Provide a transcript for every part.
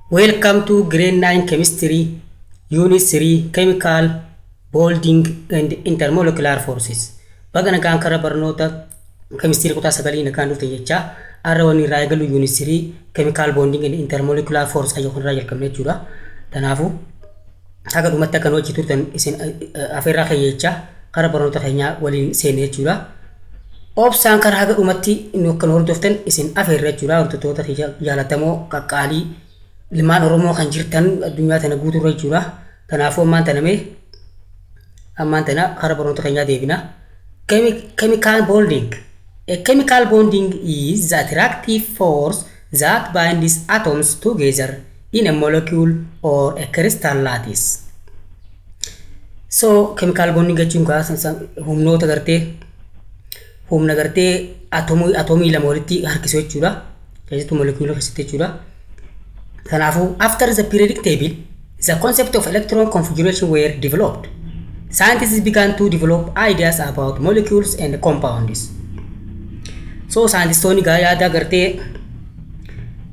Welcome to Grade 9 Chemistry, Unit 3 Chemical Bonding and Intermolecular Forces. Baga nagaan kara barnoota chemistry kutaa sagalii nagaan dhufte jecha arra wani irraa eegalu Unit 3 Chemical Bonding and Intermolecular Force ayyo kun irraa jalqabne jechuudha. Tanaafu haga dhumatti akkan hojii turtan isin afeerraa kee jecha kara barnoota keenyaa waliin seene jechuudha. Obsaan kara haga dhumatti inni akkan hordoftan isin afeerra jechuudha. Hordoftoota jaallatamoo qaqqaalii ilmaan Oromoo kan jirtan addunyaa tana guutuu jechuudha. Kanaafuu ammaan tana kara barnoota keenyaa deebina. Chemical bonding. A chemical bonding is the attractive force that binds atoms together in a molecule or a crystal lattice. So chemical bonding jechuun humnoota humna gartee atomii lama walitti harkisuu jechuudha. Keessattuu molecule keessatti jechuudha. After the periodic table, the concept of electron configuration were developed. Scientists began to develop ideas about molecules and compounds. So scientists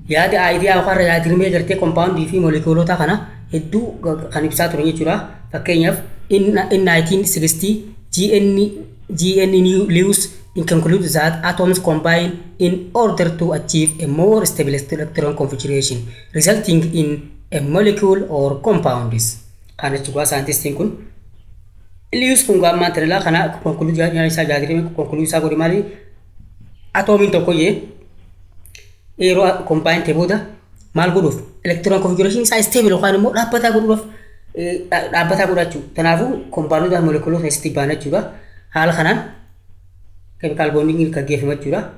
yaada idea warra yaadrimee gartee compound fi moleculeota kana hedduu kan ibsaa turan jechuudha. Fakkeenyaaf in 1960 G.N. Lewis concluded that atoms combine in order to achieve a more stable electron configuration, resulting in a molecule or compounds. Kana chukua scientist kun Lewis kun gamma terla kana conclude isa jadire conclude sa gori mali atomin tokko ye ero combine te boda mal goduf electron configuration isa stable kan mo dhabbata godhachu tanafu compound da molecule keessatti baana jechuudha. Haala kanaan chemical bonding kan geeffama jechuudha.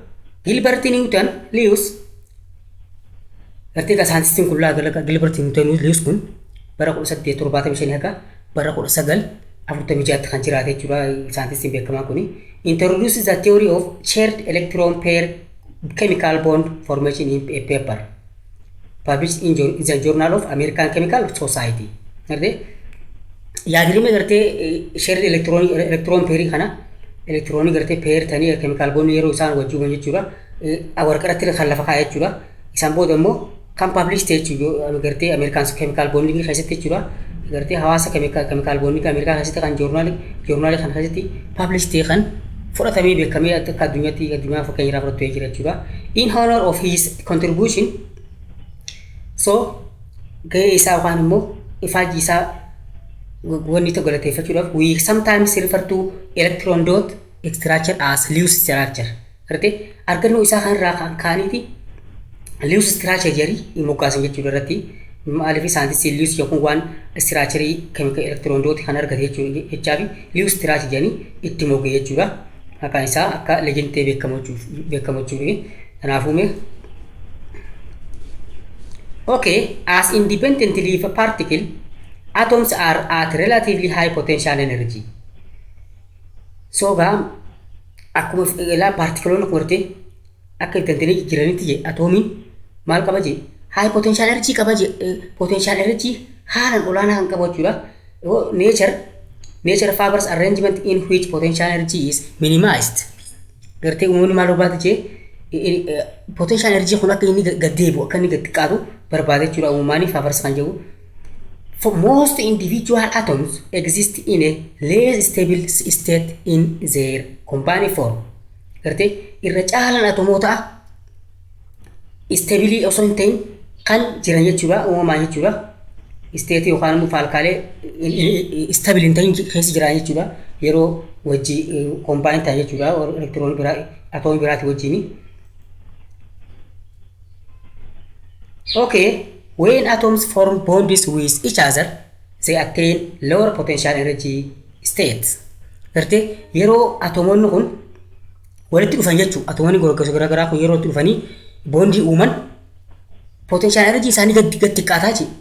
Gilbert Newton Lewis gartee scientist kun Gilbert Newton Lewis kun bara 1875 haga bara 1946 kan jiraate jechuudha. Scientist beekamaa kuni introduced the theory of shared electron pair chemical bond formation in a paper published in the Journal of American Chemical Society. Gartee yaadrimee gartee shared electron pair kana electronic gartee pair tanii chemical bond yeroo isaan wajjuban jechuudha. Warqaratti kan lafa kaa'ee jechuudha. Isaan booda immoo kan published jechuudha gartee American Chemical Bonding keessatti jechuudha. Gartee hawaasa chemical bonding America keessatti kan journal kan keessatti published kan fudhatamee beekamee akka addunyaa fakkeenyaaf fudhatee jira jechuudha. In honor of his contribution, so gahee isaa waan immoo ifaajii isaa wanni tokko galateeffachuudhaaf we sometimes refer to electron dot structure as Lewis structure. Gartee argannoo isaa kan irraa kan kaaniiti Lewis structure jedhanii moggaasan jechuudha irratti. Maaliif scientist Lewis yookiin waan structure chemical electron dot kan argate jechuudha. Lewis structure jedhanii itti moggee jechuudha. Maqaan isaa akka legendee beekamu jechuudha. Kanaafuu okay, as independently particle atoms are at relatively high potential energy. So akkuma la particle kurte akka tantene jiranitti je atomin mal qaba je high potential energy qaba je potential energy haalan olaanaa kan qabu jechuudha. Nature favors arrangement in which potential energy is minimized. Gartee uummanni maal barbaada je potential energy kun akka inni gaddeebu akka inni xiqqaatu barbaada jechuudha. Uummanni favors kan jedhu. For most individual atoms exist in a less stable state in their combined form. Gartee irra caalan atomoota stability osoo hin ta'in kan jiran jechuudha. Uumamaan jechuudha. State yookaan immoo faalkaalee stable hin ta'in keessa jiran jechuudha. Yeroo wajji combine ta'an jechuudha. Electron biraa atomii biraati wajjini. Okay. When atoms form bonds with each other, they attain lower potential energy states. Gartee yeroo atomoonni kun walitti dhufan jechuudha. Atomoonni garaagaraa kun yeroo itti dhufanii bondii uuman potential energy isaanii gadi xiqqaataa jechuudha.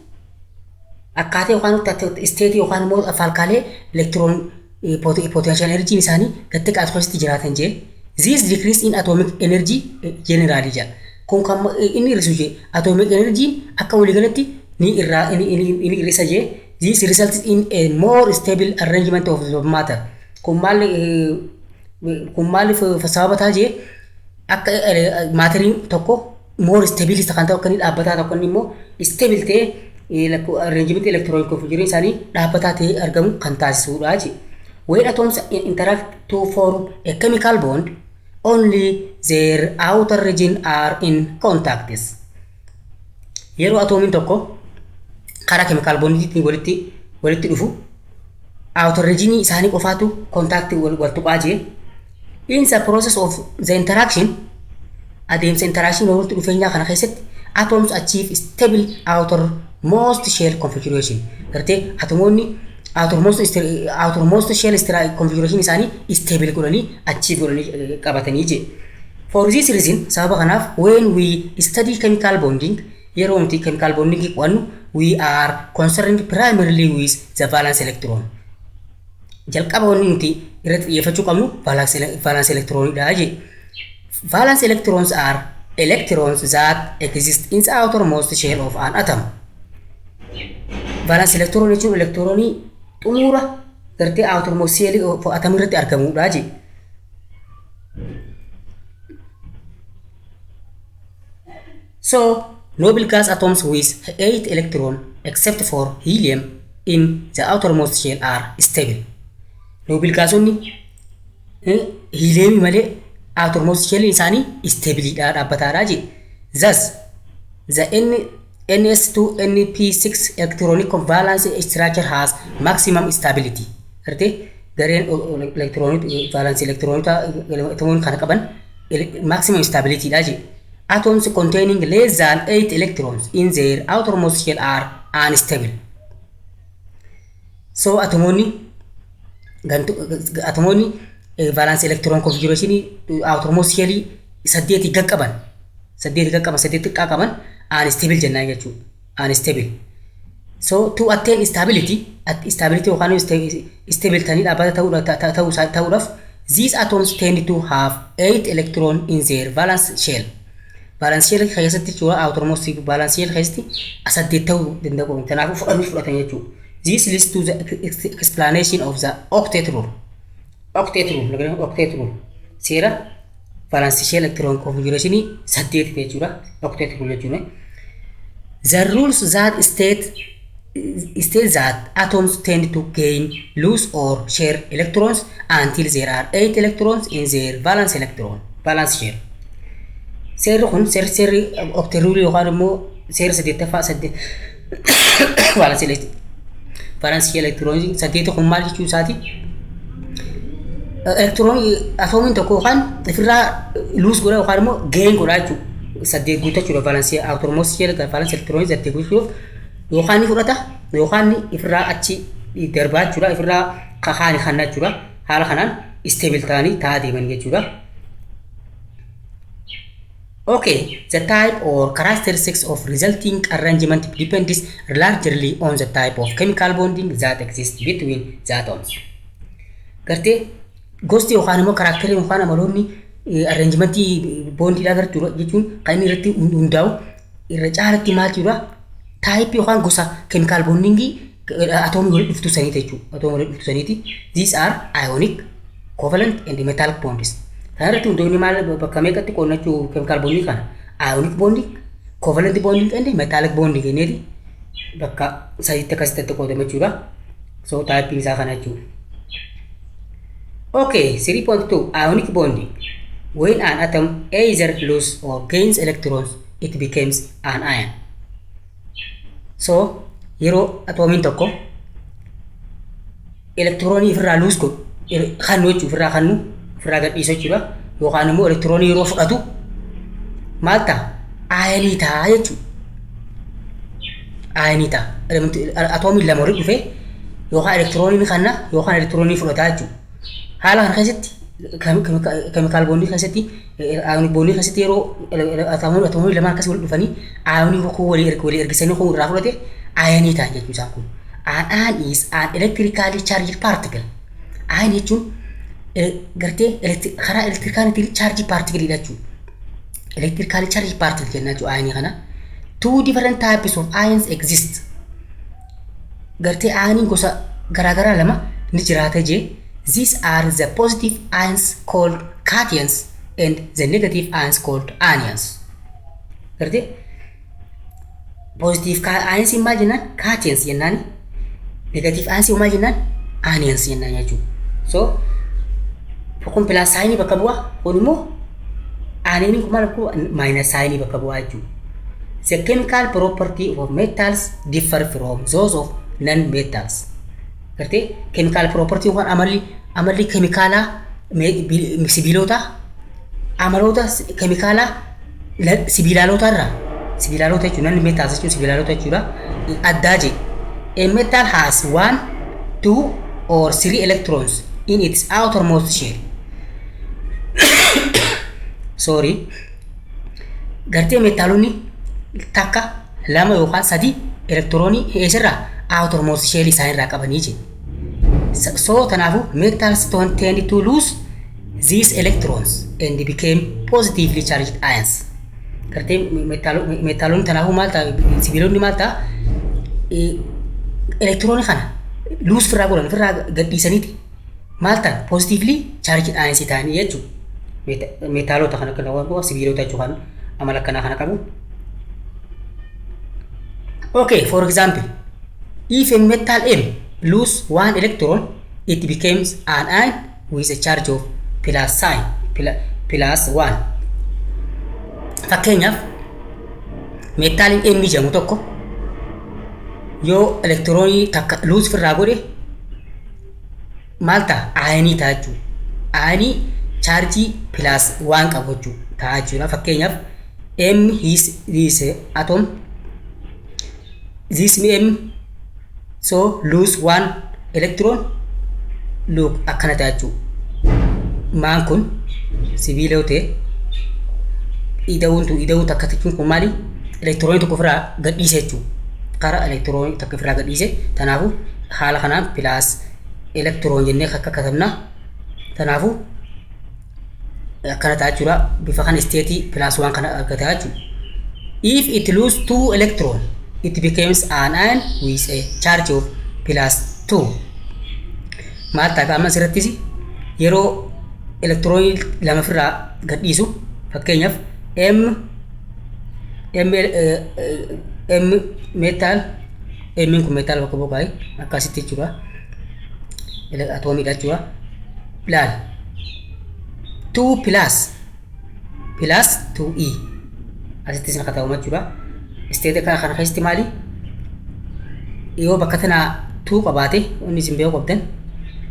Akkaataa yookaan state yookaan immoo faalkaalee electron potential energy isaanii gadi xiqqaatu keessatti jiraatan jee. This decrease in atomic energy generally jedha. Kun kan inni hir'isuu atomic energy akka waliigalatti ni hir'isa je. This results in a more stable arrangement of matter. Kun maaliif sababa ta'a akka materiin tokko more stability kan ta'u kan dhaabbataa tokko immoo stable ta'e arrangement electronic configuration isaanii dhaabbataa ta'ee argamu kan taasisudha jechuudha. When atoms interact to form a chemical bond, only their outer region are in contact. Yeroo atomiin tokko karaa chemical bondiitiin walitti dhufu outer region isaanii qofaatu contact wal tuqaa jee. In the process of the interaction, adeemsa interaction walitti dhufeenyaa kana keessatti atoms achieve stable outermost shell configuration. Gartee atomoonni outermost shell configuration isaanii stable godhanii achieve godhanii qabatanii jee. For this reason, sababa kanaaf when we study chemical bonding, yeroo nuti chemical bonding qo'annu, we are concerned primarily with the valence electron. Jalqaba wanni nuti irratti xiyyeeffachuu qabnu valence electronidha jee. Valence electrons are electrons that exist in the outermost shell of an atom. Valence electron jechuun electronii xumura gartee outermost shell of atom irratti argamudha jee. So noble gas atoms with 8 electrons except for helium in the outermost shell are stable. Noble gasonni helium malee outermost shell isaanii stable dhaabbataadha jee. Thus the ns2np6 electronic valence structure has maximum stability. Gartee gareen valence electronita atomoon kana qaban maximum stability dha jee. Atoms containing less than 8 electrons in their outermost shell are unstable. So atomoni valence electron configuration outermost shell saddeeti qaqqaban unstable jennaan jechuudha. Unstable. So to attain stability yookaan stable tanii dhaabbata ta'uudhaaf these atoms tend to have 8 electrons in their valence shell. Valence shell keessatti jechuudha, outermost valence shell keessatti saddeet ta'uu danda'u. Kanaafuu fudhatan jechuudha. This leads to the explanation of the octet rule. Octet rule. Seera valence shell electron configuration saddeet jechuudha. Octet rule jechuudha. The rules that state that atoms tend to gain, lose or share electrons until there are 8 electrons in their valence shell. Seerri kun seerri octet rule yookaan immoo seera saddeettaffaa valence shell electron saddeet kun maal jechuu isaati? Electron atomiin tokko yookaan ofirraa lose godha yookaan immoo gain godha jechuudha. Saddeet guuttachuudha valence outermost shell valence electron saddeet guuttachuuf yookaan ni fudhata yookaan ofirraa achi darbaa jechuudha. Ofirraa kahaani kanna jechuudha. Haala kanaan stable ta'anii ta'aa deeman jechuudha. Okay, the type or characteristics of resulting arrangement depends largely on the type of chemical bonding that exists between the atoms. Gartee gosti yookaan immoo karaakterii yookaan amaloonni arrangementii bondiidhaa gartuu jechuun kan inni irratti hundaa'u irra caalatti maal jechuudha? Type yookaan gosa chemical bonding atomii walitti dhuftu saniiti jechuudha. Atomii walitti dhuftu saniiti. These are ionic, covalent and metallic bonds. Kanarratti hundoonni maal bakka meeqatti qoonnachuu chemical bonding kana? Ionic bonding, covalent bonding and metallic bonding jenneeti bakka sadiitti akkasitti qoodame jechuudha. So type isaa kana jechuudha. Okay, 3.2 ionic bonding. When an atom either loses or gains electrons, it becomes an ion. So yeroo atomiin tokko electronii ofirraa lose godhu kannu jechuudha. Ofirraa gadhiisu jechuudha. Yookaan immoo electronii yeroo fudhatu maal ta'a? Ayanii ta'a jechuudha. Ayanii ta'a. Atomiin lama walitti dhufee yookaan electroniin kanna yookaan electronii fudhataa jechuudha. Haala kana keessatti chemical bonding keessatti ionic bonding keessatti yeroo atomoonni lama akkasii walitti dhufanii ayonii tokko walii ergisanii kun irraa fudhate ayanii ta'a jechuudha isaan kun. An ion is an electrically charged particle. Ion jechuun gartee karaa electrically charged particle jechuudha. Electrically charged particle jenna jechuudha ayanii kana. Two different types of ions exist. Gartee ayoniin gosa garaagaraa lama ni jiraata jee. These are the positive ions called cations and the negative ions called anions. Gartee positive ions maal jennaan cations jennaan, negative ions maal jennaan anions jennaan jechuudha. So kun plus sign bakka bu'a, kun immoo anion kun maal bakka minus sign bakka bu'a jechuudha. The chemical property of metals differ from those of non-metals. Gartee chemical property waan amalli chemicala sibiilota amaloota chemicala sibiilaalota irraa sibiilaalota jechuun non-metals jechuun sibiilaalota jechuudha addaa jedhe. A metal has 1, 2 or 3 electrons in its outermost shell. Sorry. Gartee metaalonni takka lama yookaan sadi elektiroonii eessarraa outermost shell isaan irraa qabanii jedhe. So tanaafu metals don't tend to lose these electrons and became positively charged ions. Gartee metaalonni tanaafu maal ta'a sibiilonni maal ta'a elektiroonii kana lose firraa godhan firraa gadhiisaniiti maal ta'a positively charged ions ta'anii jechuudha. Metaalota kana waan sibiilota jechuudha amala kana qabu. Okay, for example, if a metal M lose 1 electron, it becomes an ion with a charge of plus sign plus 1. Fakkeenyaaf metalin M jedhamu tokko yoo electronii takka lose firraa godhe maal ta'a ion ta'a jechuudha. Ion charge plus 1 qabu jechuudha. Fakkeenyaaf M is atom. This M so lose 1 electron. Look akkana ta'a jechuudha. Maan kun sibiilota ida'uu takka jechuun kun maali elektiroonii tokko ofirraa gadhiise jechuudha. Karaa elektiroonii takka ofirraa gadhiise tanaafu haala kanaan plus elektiroon jennee akka katabna. Tanaafu akkana ta'a jechuudha. Bifa kan state plus 1 kana argata jechuudha. If it lose 2 electron, it becomes an ion with a charge of plus 2. Maal ta'a amma asirrattis yeroo elektiroonii lama ofirraa gadhiisu fakkeenyaaf M metal M kun metal bakka bu'aa akkasitti jechuudha. Atoomiidha jechuudha. Laal 2 plus 2e asitti isin akka ta'u jechuudha. State kana keessatti maali yoo bakka tanaa 2 qabaate inni isin beeku qabdan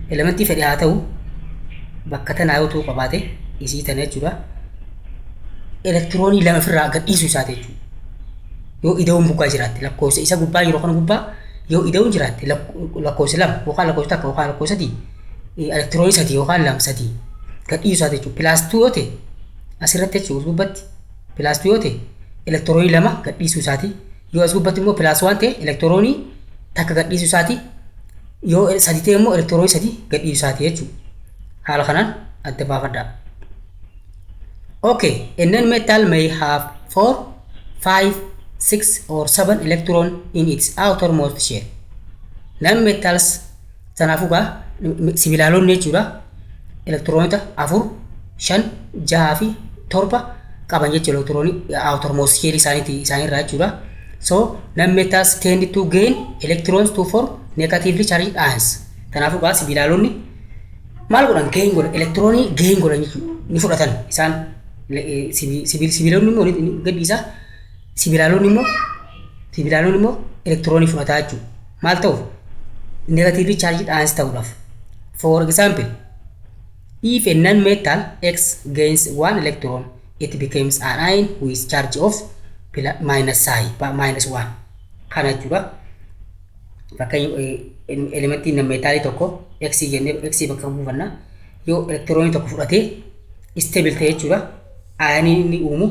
elementii fedhe haa ta'u bakka tanaa yoo 2 qabaate isii tana jechuudha. Elektiroonii lama ofirraa gadhiisuu isaati jechuudha. Yoo ida'uun buqqaa jiraatte lakkoofsa isa gubbaa yeroo kana gubbaa yoo ida'uun jiraatte lakkoofsa lama yookaan lakkoofsa takka yookaan lakkoofsa sadii elektiroonii sadii yookaan lama sadii gadhiisuu isaati jechuudha. Plus 2 yoo ta'e asirratti jechuudha gubbatti plus 2 yoo ta'e elektiroonii lama gadhiisuu isaati. Yoo as gubbatti immoo plus 1 ta'e elektiroonii takka gadhiisuu isaati. Yoo sadii ta'e immoo elektiroonii sadii gadhiisuu isaati jechuudha. Haala kanaan adda baafadhaa. Okay, a non-metal may have 4, 5, 6 or 7 electron in its outermost shell. Non-metals tanaafu gaa sibiilaalonni jechuudha. Elektiroonota 4, 5, 6 fi 7 qaban jechuudha elektiroonii outermost shell isaaniirraa jechuudha. So non-metals tend to gain electrons to form negatively charged ions. Tanaafu gaa sibiilaalonni maal godhan gain godhan elektiroonii gain godhan jechuudha. Ni fudhatan isaan sibiilonni immoo gadhiisa sibiilaalonni immoo elektiroonii fudhataa jechuudha. Maal ta'uuf negatively charged ions ta'uudhaaf. For example, if a non-metal X gains 1 electron, it becomes an ion with charge of minus 1. Kana jechuudha. Fakkeenya elementii non-metaalii tokko X jennee X bakka buufanna yoo elektiroonii tokko fudhatee stable ta'e jechuudha. Ioniin inni uumu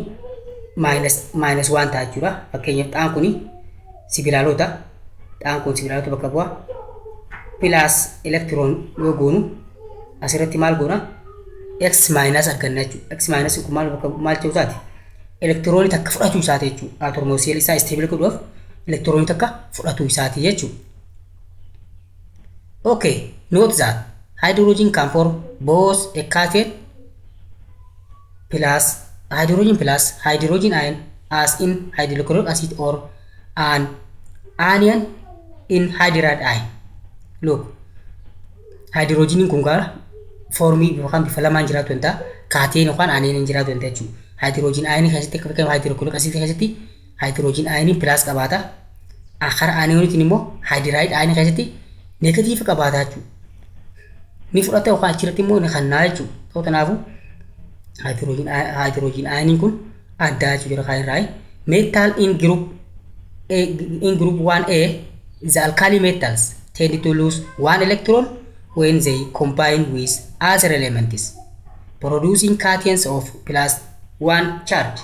minus 1 ta'a jechuudha. Fakkeenyaaf dhaan kun sibiilaalota bakka bu'a. Plus electron yoo goonu asirratti maal goona X minus arganna jechuudha. X minus kun maal ta'uu isaati elektiroonii takka fudhachuu isaati jechuudha. Outermost shell isaa stable godhuuf elektiroonii takka fudhachuu isaati jechuudha. Okay, note that hydrogen can form both a cation plus hydrogen ion as in hydrochloric acid or an anion in hydride ion. Look, hydrogen kun gaa formii yookaan bifa lamaan jiraatu wanta kaateen yookaan aniin jiraatu wanta jechuudha. Hydrogen ion keessatti akka fakkeenya hydrochloric acid keessatti hydrogen ion plus qabaata. Akkara anionitiin immoo hydride ion keessatti negative qabaata jechuudha. Ni fudhata yookaan achirratti immoo ni kannaa jechuudha. Ta'uu kanaafuu hydrogen ion kun adda jechuudha kan irraa. Metal in group 1A, the alkali metals tend to lose one electron when they combine with other elements, producing cations of +1 charge.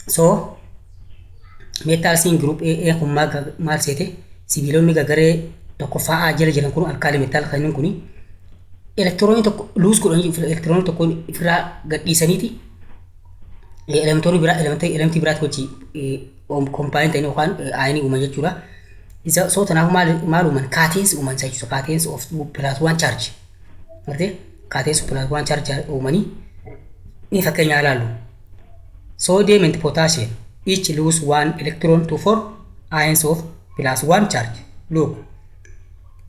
So, metals in group A kun maal seete sibiilonni gagaree tokko fa'aa jala jiran kun alkali metal kanneen kuni elektiroonii tokko luus godhanii elektiroonii tokko irraa gadhiisaniiti elementii biraatti wajji kompaayini ta'anii yookaan aayinii uuman jechuudha. Isa soo tanaaf maal uuman kaateensi uuman jechuudha. Kaateensi of +1 charge. Gartee kaateensi +1 charge uumanii ni fakkeenya ilaallu. Sodium and potassium each lose one electron to form ions of +1 charge. Look,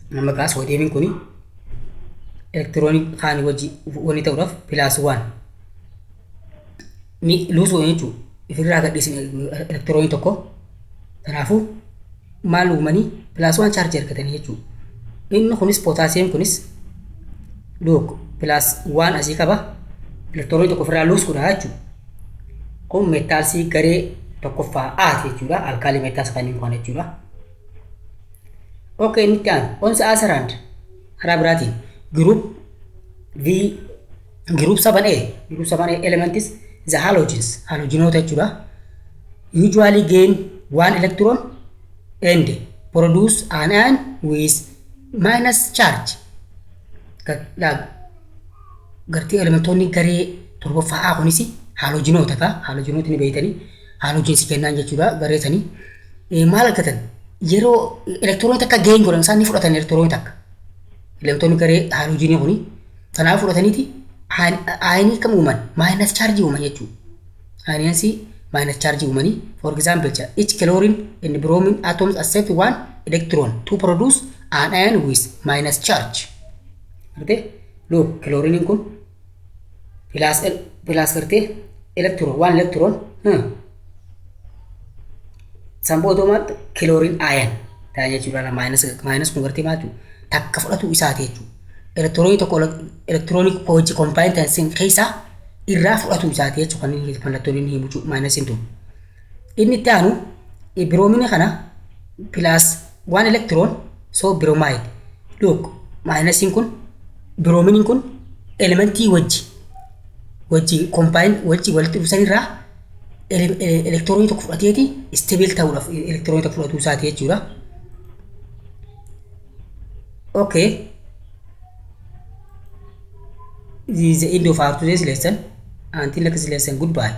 nama kaa sodiumin kuni elektiroonii kaan wajji wani ta'uudhaaf +1 ni luusuu jechuudha. Ifirraa gadhiisin elektiroonii tokko. Kanaafuu maal uumanii +1 charge argatanii jechuudha. Inni kunis potassium kunis look +1 asii qaba. Elektiroonii tokko ofirraa luus godha jechuudha. Kun metaalsii garee tokkoffaa aati jechuudha. Alkaali metaals kanneen kun jechuudha. Okay, inni ta'an on the other hand karaa biraatiin group 7A elements the halogenoota jechuudha. Usually gain one electron and produce an ion with minus charge. Gartee elementoonni garee torbaffaa kunis halogenoota ka halogenoota ni beeytanii halogensi kennaan jechuudha garee sanii maal argatan yeroo elektiroonii takka gain godhan isaan ni fudhatan elektiroonii takka elementoonni garee halogenii kuni kanaaf fudhataniiti aayinii kam uuman minus charge uuman jechuudha. Aayiniinsi minus charge uumanii for example each chlorine and bromine atoms accept one electron to produce an ion with minus charge. Gartee look chlorine kun plus gartee electron one electron samboodoomaatti chlorine ion ta'an jechuudha. Minus kun gartee maatu takka fudhatu isaati jechuudha. Elektiroonii tokko elektiroonii wajji combine ta'an keessaa irraa fudhatu isaati jechuudha. Kan mallattoon inni himu minusin tun. Inni itti aanu bromine kana +1 electron so bromide. Look minusin kun bromine kun elementii wajji combine wajji walitti dhufsan irraa elektiroonii tokko fudhateeti stable ta'uudhaaf elektiroonii tokko fudhatu isaati jechuudha. Okay. This is the end of our today's lesson. Until next lesson, goodbye.